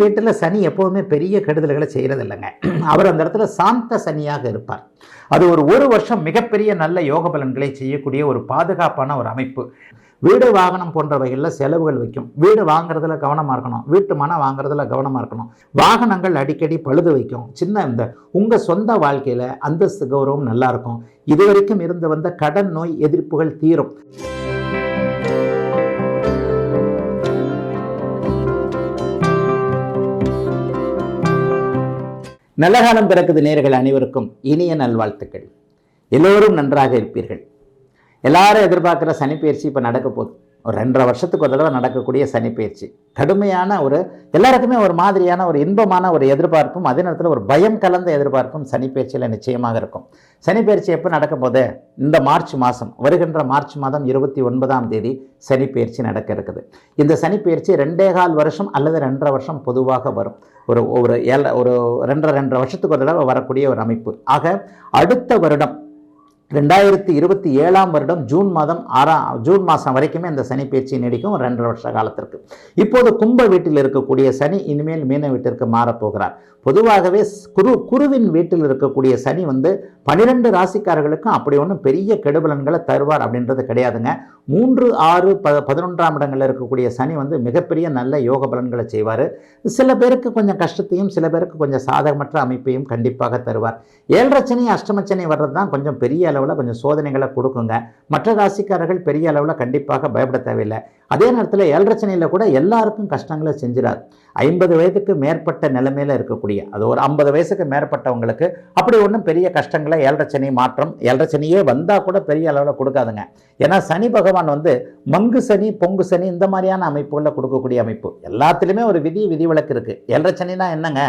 வீட்டில் சனி எப்போதுமே பெரிய கெடுதல்களை செய்கிறது இல்லைங்க. அவர் அந்த இடத்துல சாந்த சனியாக இருப்பார். அது ஒரு வருஷம் மிகப்பெரிய நல்ல யோக பலன்களை செய்யக்கூடிய ஒரு பாதுகாப்பான ஒரு அமைப்பு. வீடு வாகனம் போன்றவைகளில் செலவுகள் வைக்கும். வீடு வாங்குறதுல கவனமாக இருக்கணும், வீட்டு மனம் வாங்குறதுல கவனமாக இருக்கணும். வாகனங்கள் அடிக்கடி பழுது வைக்கும். சின்ன இந்த உங்கள் சொந்த வாழ்க்கையில் அந்தஸ்து கௌரவம் நல்லாயிருக்கும். இதுவரைக்கும் இருந்து வந்த கடன் நோய் எதிர்ப்புகள் தீரும். நல்ல காலம் பிறக்குது நேயர்கள் அனைவருக்கும் இனிய நல்வாழ்த்துக்கள். எல்லோரும் நன்றாக இருப்பீர்கள். எல்லாரும் எதிர்பார்க்குற சனிப்பெயர்ச்சி இப்போ நடக்க போகுது. ஒரு 2.5 வருஷத்துக்கு ஒரு தடவை நடக்கக்கூடிய சனிப்பெயர்ச்சி கடுமையான எல்லாருக்குமே ஒரு மாதிரியான ஒரு இன்பமான ஒரு எதிர்பார்ப்பும், அதே நேரத்தில் ஒரு பயம் கலந்த எதிர்பார்ப்பும் சனிப்பெயர்ச்சியில் நிச்சயமாக இருக்கும். சனிப்பெயர்ச்சி எப்போ நடக்க போது? இந்த மார்ச் மாதம், வருகின்ற மார்ச் மாதம் 29ஆம் தேதி சனிப்பெயர்ச்சி நடக்க இருக்குது. இந்த சனிப்பெயர்ச்சி 2.25 வருஷம் அல்லது 2.5 வருஷம் பொதுவாக வரும். ஒரு 2.5 வருஷத்துக்கு ஒரு தடவை வரக்கூடிய ஒரு அமைப்பு. ஆக அடுத்த வருடம் 2027ஆம் வருடம் ஜூன் மாதம் வரைக்குமே இந்த சனி பயிற்சி நீடிக்கும், 2.5 வருஷ காலத்திற்கு. இப்போது கும்ப வீட்டில் இருக்கக்கூடிய சனி இனிமேல் மீன வீட்டிற்கு மாறப்போகிறார். பொதுவாகவே குருவின் வீட்டில் இருக்கக்கூடிய சனி 12 ராசிக்காரர்களுக்கும் அப்படி ஒன்றும் பெரிய கெடுபலன்களை தருவார் அப்படின்றது கிடையாதுங்க. 3, 6, 11ஆம் இடங்களில் இருக்கக்கூடிய சனி மிகப்பெரிய நல்ல யோக பலன்களை செய்வார். சில பேருக்கு கொஞ்சம் கஷ்டத்தையும் சில பேருக்கு கொஞ்சம் சாதகமற்ற அமைப்பையும் கண்டிப்பாக தருவார். 7.5 சனி அஷ்டமச்சனி வர்றது தான் கொஞ்சம் பெரிய அளவில் கொஞ்சம் சோதனைகளை கொடுக்குங்க. மற்ற ராசிக்காரர்கள் பெரிய அளவில் கண்டிப்பாக பயப்பட தேவையில்லை. அதே நேரத்தில் 7.5 சனியில் கூட எல்லாருக்கும் கஷ்டங்களை செஞ்சிடாது. 50 வயதுக்கு மேற்பட்ட நிலைமையில் இருக்கக்கூடிய, அது ஒரு 50 வயசுக்கு மேற்பட்டவங்களுக்கு அப்படி ஒன்றும் பெரிய கஷ்டங்களை 7.5 சனி மாற்றம், 7.5 சனியே வந்தால் கூட பெரிய அளவில் கொடுக்காதுங்க. ஏன்னா சனி பகவான் மங்கு சனி, பொங்கு சனி இந்த மாதிரியான அமைப்புகளில் கொடுக்கக்கூடிய அமைப்பு. எல்லாத்துலேயுமே ஒரு விதிவிலக்கு இருக்குது. 7.5 சனினா என்னங்க?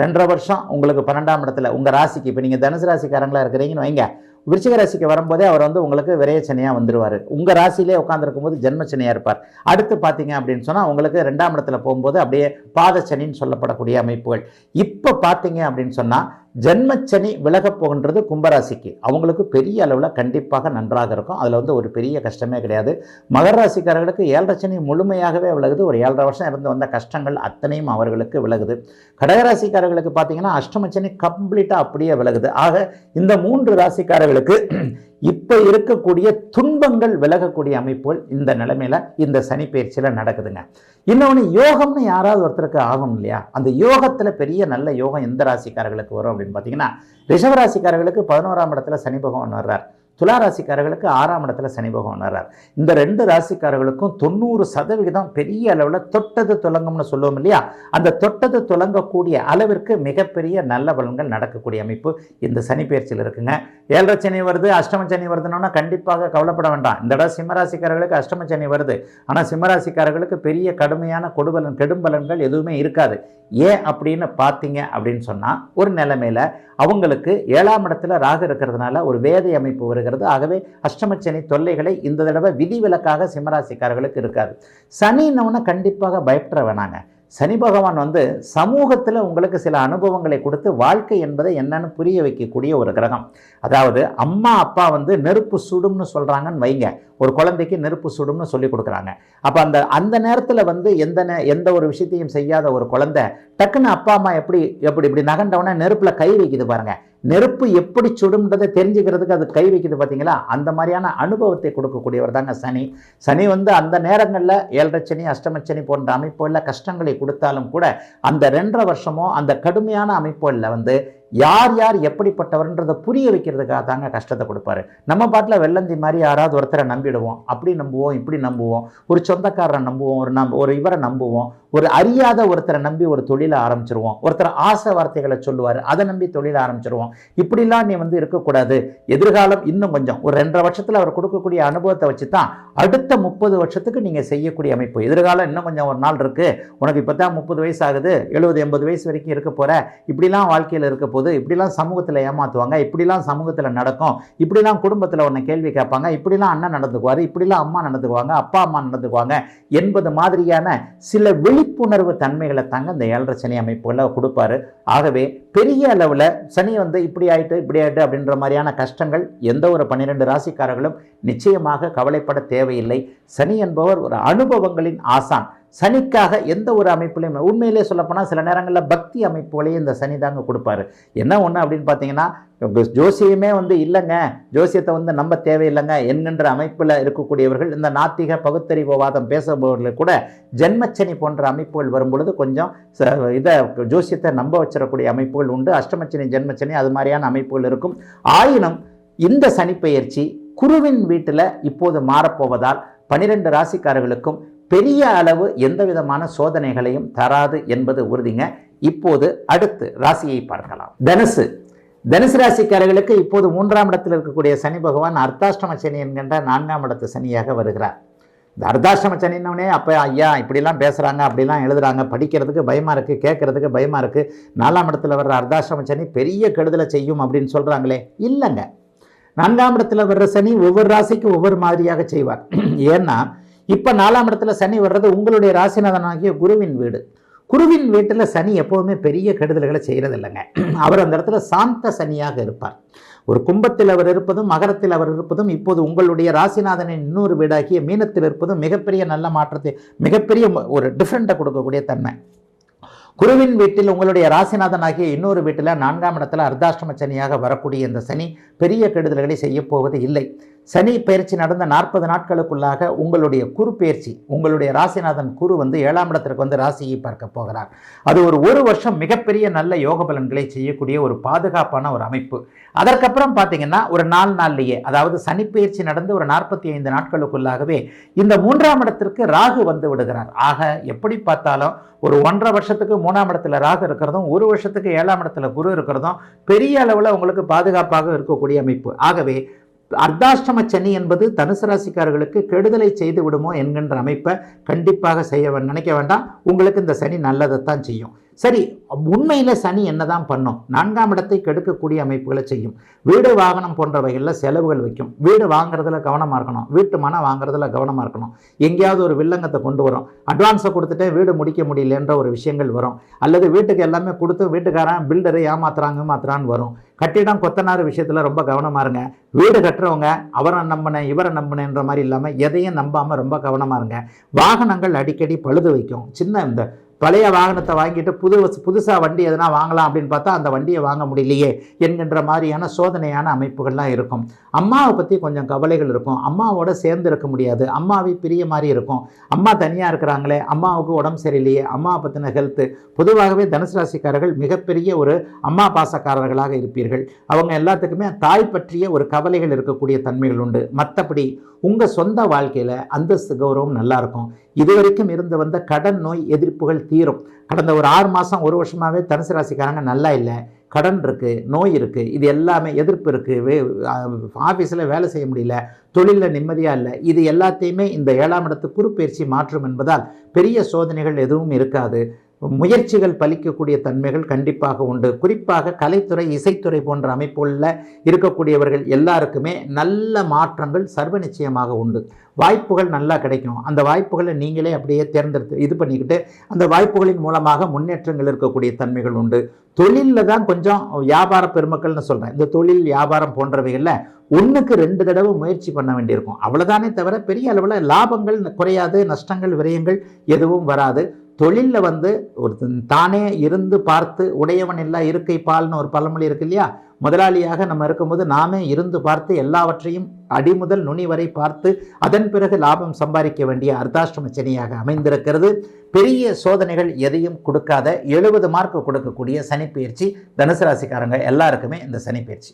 2.5 வருஷம் உங்களுக்கு 12ஆம் இடத்துல உங்கள் ராசிக்கு, இப்போ நீங்கள் தனுசு ராசிக்காரங்களா இருக்கிறீங்கன்னு வைங்க, விருச்சிக ராசிக்கு வரும்போதே அவர் உங்களுக்கு விரயச்சனியாக வந்துடுவார். உங்கள் ராசியிலே உட்காந்துருக்கும் போது ஜென்மச்சனியாக இருப்பார். அடுத்து பார்த்தீங்க அப்படின்னு சொன்னால் உங்களுக்கு 2ஆம் இடத்துல போகும்போது அப்படியே பாதச்சனின்னு சொல்லப்படக்கூடிய அமைப்புகள். இப்போ பார்த்தீங்க அப்படின்னு சொன்னால் ஜென்மச்சனி விலகப் போகின்றது கும்பராசிக்கு. அவங்களுக்கு பெரிய அளவில் கண்டிப்பாக நன்றாக இருக்கும். அதில் ஒரு பெரிய கஷ்டமே கிடையாது. மகர ராசிக்காரர்களுக்கு 7.5 சனி முழுமையாகவே விலகுது. ஒரு 7.5 வருஷம் இருந்து வந்த கஷ்டங்கள் அத்தனையும் அவர்களுக்கு விலகுது. கடகராசிக்காரர்களுக்கு பார்த்தீங்கன்னா அஷ்டமச்சனி கம்ப்ளீட்டாக அப்படியே விலகுது. ஆக இந்த 3 ராசிக்காரர்களுக்கு இப்போ இருக்கக்கூடிய துன்பங்கள் விலகக்கூடிய அமைப்புகள் இந்த நிலைமையில் இந்த சனி பயிற்சியில் நடக்குதுங்க. இன்னொன்று, யோகம்னு யாராவது ஒருத்தருக்கு ஆகும் இல்லையா? அந்த யோகத்தில் பெரிய நல்ல யோகம் எந்த ராசிக்காரர்களுக்கு வரும் அப்படின்னு பார்த்தீங்கன்னா, ரிஷபராசிக்காரர்களுக்கு 11ஆம் இடத்துல சனி பகவான் வர்றார். துலா ராசிக்காரர்களுக்கு 6ஆம் இடத்துல சனி பகவான் வர்றார். இந்த 2 ராசிக்காரர்களுக்கும் 90% பெரிய அளவில் தொட்டது துலங்கம்னு சொல்லுவோம் இல்லையா? அந்த தொட்டது துலங்கக்கூடிய அளவிற்கு மிகப்பெரிய நல்ல பலன்கள் நடக்கக்கூடிய அமைப்பு இந்த சனி பயிற்சியில் இருக்குங்க. 7.5 சனி வருது, அஷ்டம சனி வருதுன்னா கண்டிப்பாக கவலைப்பட வேண்டாம். இந்த இடம் சிம்மராசிக்காரர்களுக்கு அஷ்டம சனி வருது. ஆனால் சிம்மராசிக்காரர்களுக்கு பெரிய கடுமையான கெடும் பலன்கள் எதுவுமே இருக்காது. ஏன் அப்படின்னு பார்த்தீங்க அப்படின்னு சொன்னால், ஒரு நிலைமையில் அவங்களுக்கு 7ஆம் இடத்துல ராகு இருக்கிறதுனால ஒரு வேதை அமைப்பு வருகிறது. ஆகவே அஷ்டமச்சனி தொல்லைகளை இந்த தடவை விதிவிலக்காக சிம்மராசிக்காரர்களுக்கு இருக்காது. சனின்னு கண்டிப்பாக பயப்பட வேணாங்க. சனி பகவான் சமூகத்தில் உங்களுக்கு சில அனுபவங்களை கொடுத்து வாழ்க்கை என்பதை என்னன்னு புரிய வைக்கக்கூடிய ஒரு கிரகம். அதாவது அம்மா அப்பா நெருப்பு சுடும்னு சொல்கிறாங்கன்னு வைங்க, ஒரு குழந்தைக்கு நெருப்பு சுடும்னு சொல்லி கொடுக்குறாங்க. அப்போ அந்த நேரத்தில் எந்த ஒரு விஷயத்தையும் செய்யாத ஒரு குழந்தை டக்குன்னு அப்பா அம்மா இப்படி நகண்டவொடனே நெருப்பில் கை வைக்குது பாருங்க. நெருப்பு எப்படி சுடும்ன்றதை தெரிஞ்சுக்கிறதுக்கு அது கை வைக்குது பார்த்தீங்களா? அந்த மாதிரியான அனுபவத்தை கொடுக்கக்கூடியவர் தாங்க சனி. சனி அந்த நேரங்களில் 7.5 சனி அஷ்டமச்சனி போன்ற அமைப்புகளில் கஷ்டங்களை கொடுத்தாலும் கூட அந்த 2.5 வருஷமோ அந்த கடுமையான அமைப்புகளில் யார் எப்படிப்பட்டவர்ன்றதை புரிய வைக்கிறதுக்காக தாங்க கஷ்டத்தை கொடுப்பாரு. நம்ம பாட்டில் வெள்ளந்தி மாதிரி யாராவது ஒருத்தரை நம்பிடுவோம், அப்படி நம்புவோம், இப்படி நம்புவோம், ஒரு சொந்தக்காரரை நம்புவோம், ஒரு இவரை நம்புவோம், ஒரு அறியாத ஒருத்தரை நம்பி ஒரு தொழிலை ஆரம்பிச்சிருவோம், ஒருத்தர் ஆசை வார்த்தைகளை சொல்லுவார், அதை நம்பி தொழிலை ஆரம்பிச்சிருவோம். இப்படிலாம் நீ இருக்கக்கூடாது. எதிர்காலம் இன்னும் கொஞ்சம் ஒரு 2.5 வருஷத்தில் அவர் கொடுக்கக்கூடிய அனுபவத்தை வச்சு தான் அடுத்த 30 வருஷத்துக்கு நீங்கள் செய்யக்கூடிய அமைப்பு. எதிர்காலம் இன்னும் கொஞ்சம் ஒரு நாள் இருக்குது, உனக்கு இப்போ தான் 30 வயசு ஆகுது, 70-80 வயசு வரைக்கும் இருக்க போகிற, இப்படிலாம் வாழ்க்கையில் இருக்க போது, இப்படிலாம் சமூகத்தில் ஏமாற்றுவாங்க, இப்படிலாம் சமூகத்தில் நடக்கும், இப்படிலாம் குடும்பத்தில் உன்னை கேள்வி கேட்பாங்க, இப்படிலாம் அண்ணன் நடந்துக்குவார், இப்படிலாம் அம்மா நடந்துக்குவாங்க, அப்பா அம்மா நடந்துக்குவாங்க என்பது மாதிரியான சில விழிப்புணர்வு தன்மைகளை தாங்க இந்த 7.5 சனி அமைப்புகளை கொடுப்பாரு. ஆகவே பெரிய அளவில் சனி இப்படி ஆயிட்டு அப்படின்ற மாதிரியான கஷ்டங்கள் எந்த ஒரு 12 ராசிக்காரர்களும் நிச்சயமாக கவலைப்பட தேவையில்லை. சனி என்பவர் ஒரு அனுபவங்களின் ஆசான். சனிக்காக எந்த ஒரு அமைப்புலையும் உண்மையிலே சொல்லப்போனால் சில நேரங்களில் பக்தி அமைப்புகளையும் இந்த சனி தாங்க கொடுப்பாரு. என்ன ஒன்று அப்படின்னு பார்த்தீங்கன்னா, ஜோசியமே இல்லைங்க, ஜோசியத்தை நம்ப தேவையில்லைங்க என்கின்ற அமைப்பில் இருக்கக்கூடியவர்கள், இந்த நாத்திக பகுத்தறிவுவாதம் பேசுபவர்கள் கூட ஜென்மச்சனி போன்ற அமைப்புகள் வரும்பொழுது கொஞ்சம் இதை ஜோசியத்தை நம்ப வச்சிடக்கூடிய அமைப்புகள் உண்டு. அஷ்டமச்சனி, ஜென்மச்சனி அது மாதிரியான அமைப்புகள் இருக்கும். ஆயினும் இந்த சனிப்பெயர்ச்சி குருவின் வீட்டில் இப்போது மாறப்போவதால் 12 ராசிக்காரர்களுக்கும் பெரிய அளவு எந்த விதமான சோதனைகளையும் தராது என்பது உறுதிங்க. இப்போது அடுத்து ராசியை பார்க்கலாம். தனுசு ராசிக்காரர்களுக்கு இப்போது 3ஆம் இடத்தில் இருக்கக்கூடிய சனி பகவான் அர்த்தாஷ்டம சனி என்கின்ற 4ஆம் இடத்து சனியாக வருகிறார். இந்த அர்த்தாஷ்டம சனின்னே அப்போ ஐயா இப்படிலாம் பேசுகிறாங்க, அப்படிலாம் எழுதுகிறாங்க, படிக்கிறதுக்கு பயமாக இருக்குது, கேட்குறதுக்கு பயமாக இருக்குது, 4ஆம் இடத்துல வர்ற அர்த்தாஷ்டம சனி பெரிய கெடுதலை செய்யும் அப்படின்னு சொல்கிறாங்களே. இல்லைங்க, 4ஆம் இடத்துல வர்ற சனி ஒவ்வொரு ராசிக்கும் ஒவ்வொரு மாதிரியாக செய்வார். ஏன்னா இப்போ 4ஆம் இடத்துல சனி வர்றது உங்களுடைய ராசிநாதனாகிய குருவின் வீடு. குருவின் வீட்டில் சனி எப்போதுமே பெரிய கெடுதல்களை செய்கிறது இல்லைங்க. அவர் அந்த இடத்துல சாந்த சனியாக இருப்பார். ஒரு கும்பத்தில் அவர் இருப்பதும் மகரத்தில் அவர் இருப்பதும் இப்போது உங்களுடைய ராசிநாதனின் இன்னொரு வீடாகிய மீனத்தில் இருப்பதும் மிகப்பெரிய நல்ல மாற்றத்தை, மிகப்பெரிய ஒரு டிஃப்ரெண்ட்டை கொடுக்கக்கூடிய தன்மை. குருவின் வீட்டில் உங்களுடைய ராசிநாதனாகிய இன்னொரு வீட்டில் 4ஆம் இடத்துல அர்த்தாஷ்டம சனியாக வரக்கூடிய இந்த சனி பெரிய கெடுதல்களை செய்ய போவது இல்லை. சனி பயிற்சி நடந்த 40 நாட்களுக்குள்ளாக உங்களுடைய குரு பயிற்சி, உங்களுடைய ராசிநாதன் குரு 7ஆம் இடத்திற்கு ராசியை பார்க்க போகிறார். அது ஒரு வருஷம் மிகப்பெரிய நல்ல யோக பலன்களை செய்யக்கூடிய ஒரு பாதுகாப்பான ஒரு அமைப்பு. அதற்கப்புறம் பார்த்தீங்கன்னா ஒரு 4 நாள்லேயே, அதாவது சனி பயிற்சி நடந்து ஒரு 45 நாட்களுக்குள்ளாகவே இந்த 3ஆம் இடத்திற்கு ராகு விடுகிறார். ஆக எப்படி பார்த்தாலும் ஒரு 1.5 வருஷத்துக்கு 3ஆம் இடத்துல ராகு இருக்கிறதும் 1 வருஷத்துக்கு 7ஆம் இடத்துல குரு இருக்கிறதும் பெரிய அளவில் உங்களுக்கு பாதுகாப்பாக இருக்கக்கூடிய அமைப்பு. ஆகவே அர்த்தாஷ்டம சனி என்பது தனுசு ராசிக்காரர்களுக்கு கெடுதலை செய்து விடுமோ என்கின்ற அமைப்பை கண்டிப்பாக நினைக்க வேண்டாம். உங்களுக்கு இந்த சனி நல்லதைத்தான் செய்யும். சரி, உண்மையில் சனி என்னதான் பண்ணும்? 4ஆம் இடத்தை கெடுக்கக்கூடிய அமைப்புகளை செய்யும். வீடு வாகனம் போன்றவைகளில் செலவுகள் வைக்கும். வீடு வாங்குறதுல கவனமாக இருக்கணும், வீட்டு மனம் வாங்குறதுல கவனமாக இருக்கணும். எங்கேயாவது ஒரு வில்லங்கத்தை கொண்டு வரும், அட்வான்ஸை கொடுத்துட்டே வீடு முடிக்க முடியலன்ற ஒரு விஷயங்கள் வரும். அல்லது வீட்டுக்கு எல்லாமே கொடுத்து வீட்டுக்காரன் பில்டரை ஏமாத்துறான்னு வரும். கட்டிடம் கொத்தனார் விஷயத்தில் ரொம்ப கவனமாக இருங்க. வீடு கட்டுறவங்க அவரை நம்பினேன் இவரை நம்பினேன்ற மாதிரி இல்லாமல் எதையும் நம்பாமல் ரொம்ப கவனமாக இருங்க. வாகனங்கள் அடிக்கடி பழுது வைக்கும். இந்த பழைய வாகனத்தை வாங்கிட்டு புதுசாக வண்டி எதனா வாங்கலாம் அப்படின்னு பார்த்தா அந்த வண்டியை வாங்க முடியலையே என்கின்ற மாதிரியான சோதனையான அமைப்புகள்லாம் இருக்கும். அம்மாவை பற்றி கொஞ்சம் கவலைகள் இருக்கும். அம்மாவோட சேர்ந்து இருக்க முடியாது, அம்மாவை பிரிய மாதிரி இருக்கும். அம்மா தனியாக இருக்கிறாங்களே, அம்மாவுக்கு உடம்பு சரியில்லையே, அம்மாவை பற்றின ஹெல்த்து. பொதுவாகவே தனுசு ராசிக்காரர்கள் மிகப்பெரிய ஒரு அம்மா பாசக்காரர்களாக இருப்பீர்கள். அவங்க எல்லாத்துக்குமே தாய் பற்றிய ஒரு கவலைகள் இருக்கக்கூடிய தன்மைகள் உண்டு. மற்றபடி உங்கள் சொந்த வாழ்க்கையில் அந்தஸ்து கௌரவம் நல்லாயிருக்கும். இதுவரைக்கும் இருந்து வந்த கடன் நோய் எதிர்ப்புகள் தீரும். கடந்த ஒரு 6 மாதம் 1 வருஷமாகவே தனுசு ராசிக்காரங்க நல்லா இல்லை, கடன் இருக்குது, நோய் இருக்குது, இது எல்லாமே எதிர்ப்பு இருக்குது, ஆஃபீஸில் வேலை செய்ய முடியல, தொழிலில் நிம்மதியாக இல்லை, இது எல்லாத்தையுமே இந்த 7ஆம் இடத்து குரு பயிற்சி மாற்றும் என்பதால் பெரிய சோதனைகள் எதுவும் இருக்காது. முயற்சிகள் பலிக்கக்கூடிய தன்மைகள் கண்டிப்பாக உண்டு. குறிப்பாக கலைத்துறை, இசைத்துறை போன்ற அமைப்புகளில் இருக்கக்கூடியவர்கள் எல்லாருக்குமே நல்ல மாற்றங்கள் சர்வ நிச்சயமாக உண்டு. வாய்ப்புகள் நல்லா கிடைக்கும். அந்த வாய்ப்புகளை நீங்களே அப்படியே தேர்ந்தெடுத்து இது பண்ணிக்கிட்டு அந்த வாய்ப்புகளின் மூலமாக முன்னேற்றங்கள் இருக்கக்கூடிய தன்மைகள் உண்டு. தொழிலில் தான் கொஞ்சம் வியாபார பெருமக்கள்னு சொல்கிறேன். இந்த தொழில் வியாபாரம் போன்றவைகளில் 1க்கு 2 தடவை முயற்சி பண்ண வேண்டியிருக்கும். அவ்வளோதானே தவிர பெரிய அளவில் லாபங்கள் குறையாது, நஷ்டங்கள் விரயங்கள் எதுவும் வராது. தொழிலில் ஒரு தானே இருந்து பார்த்து உடையவன் எல்லா இருக்கை பால்னு ஒரு பழமொழி இருக்கு இல்லையா? முதலாளியாக நம்ம இருக்கும்போது நாமே இருந்து பார்த்து எல்லாவற்றையும் அடிமுதல் நுனி வரை பார்த்து அதன் பிறகு லாபம் சம்பாதிக்க வேண்டிய அர்த்தாஷ்டம சனியாக அமைந்திருக்கிறது. பெரிய சோதனைகள் எதையும் கொடுக்காத 70 மார்க் கொடுக்கக்கூடிய சனிப்பெயர்ச்சி தனுசு ராசிக்காரங்க எல்லாருக்குமே இந்த சனிப்பெயர்ச்சி.